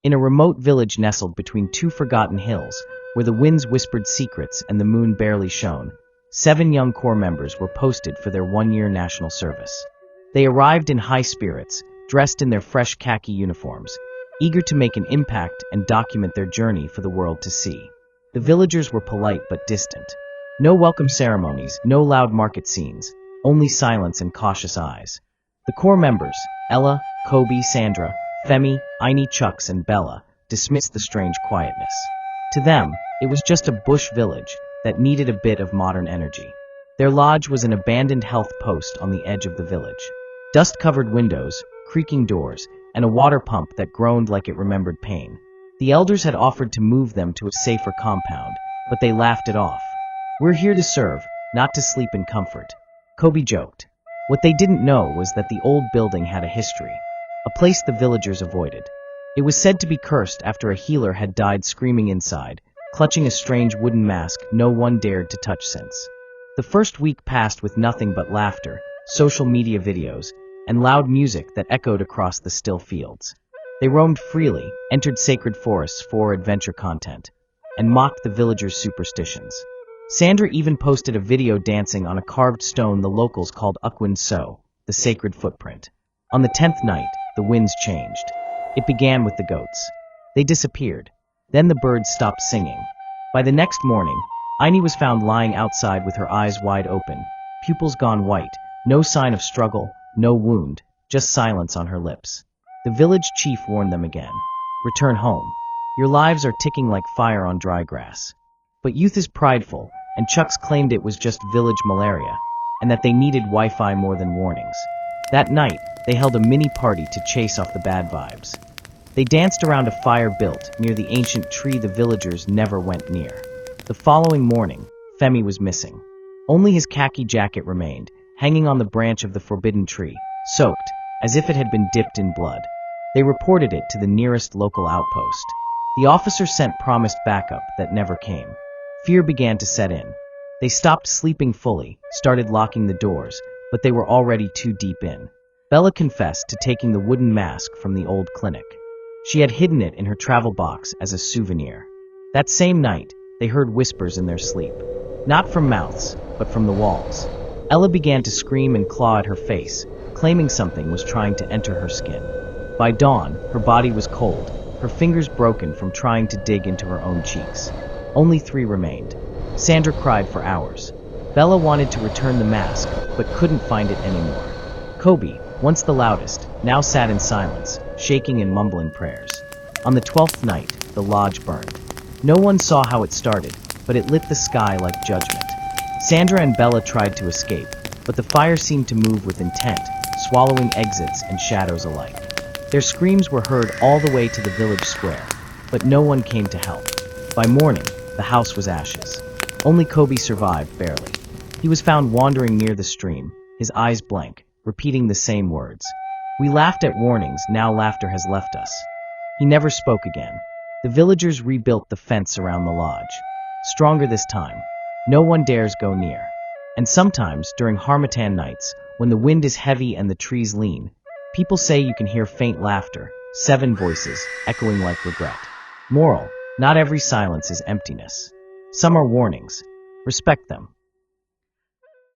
In a remote village nestled between two forgotten hills, where the winds whispered secrets and the moon barely shone, 7 young Corps members were posted for their one-year national service. They arrived in high spirits, dressed in their fresh khaki uniforms, eager to make an impact and document their journey for the world to see. The villagers were polite but distant. No welcome ceremonies, no loud market scenes, only silence and cautious eyes. The Corps members, Ella, Kobe, Sandra, Femi, Aini, Chucks, and Bella, dismissed the strange quietness. To them, it was just a bush village that needed a bit of modern energy. Their lodge was an abandoned health post on the edge of the village. Dust-covered windows, creaking doors, and a water pump that groaned like it remembered pain. The elders had offered to move them to a safer compound, but they laughed it off. "We're here to serve, not to sleep in comfort," Kobe joked. What they didn't know was that the old building had a history, a place the villagers avoided. It was said to be cursed after a healer had died screaming inside, clutching a strange wooden mask no one dared to touch since. The first week passed with nothing but laughter, social media videos, and loud music that echoed across the still fields. They roamed freely, entered sacred forests for adventure content, and mocked the villagers' superstitions. Sandra even posted a video dancing on a carved stone the locals called Ukwin So, the sacred footprint. On the 10th night, the winds changed. It began with the goats. They disappeared. Then the birds stopped singing. By the next morning, Aini was found lying outside with her eyes wide open, pupils gone white, no sign of struggle, no wound, just silence on her lips. The village chief warned them again. "Return home. Your lives are ticking like fire on dry grass." But youth is prideful, and Chucks claimed it was just village malaria, and that they needed Wi-Fi more than warnings. That night, they held a mini party to chase off the bad vibes. They danced around a fire built near the ancient tree the villagers never went near. The following morning, Femi was missing. Only his khaki jacket remained, hanging on the branch of the forbidden tree, soaked, as if it had been dipped in blood. They reported it to the nearest local outpost. The officer sent promised backup that never came. Fear began to set in. They stopped sleeping fully, started locking the doors, but they were already too deep in. Bella confessed to taking the wooden mask from the old clinic. She had hidden it in her travel box as a souvenir. That same night, they heard whispers in their sleep. Not from mouths, but from the walls. Ella began to scream and claw at her face, claiming something was trying to enter her skin. By dawn, her body was cold, her fingers broken from trying to dig into her own cheeks. Only 3 remained. Sandra cried for hours. Bella wanted to return the mask, but couldn't find it anymore. Kobe, once the loudest, now sat in silence, shaking and mumbling prayers. On the 12th night, the lodge burned. No one saw how it started, but it lit the sky like judgment. Sandra and Bella tried to escape, but the fire seemed to move with intent, swallowing exits and shadows alike. Their screams were heard all the way to the village square, but no one came to help. By morning, the house was ashes. Only Kobe survived, barely. He was found wandering near the stream, his eyes blank, repeating the same words. "We laughed at warnings, now laughter has left us." He never spoke again. The villagers rebuilt the fence around the lodge. Stronger this time. No one dares go near. And sometimes, during Harmattan nights, when the wind is heavy and the trees lean, people say you can hear faint laughter, 7 voices, echoing like regret. Moral: not every silence is emptiness. Some are warnings. Respect them.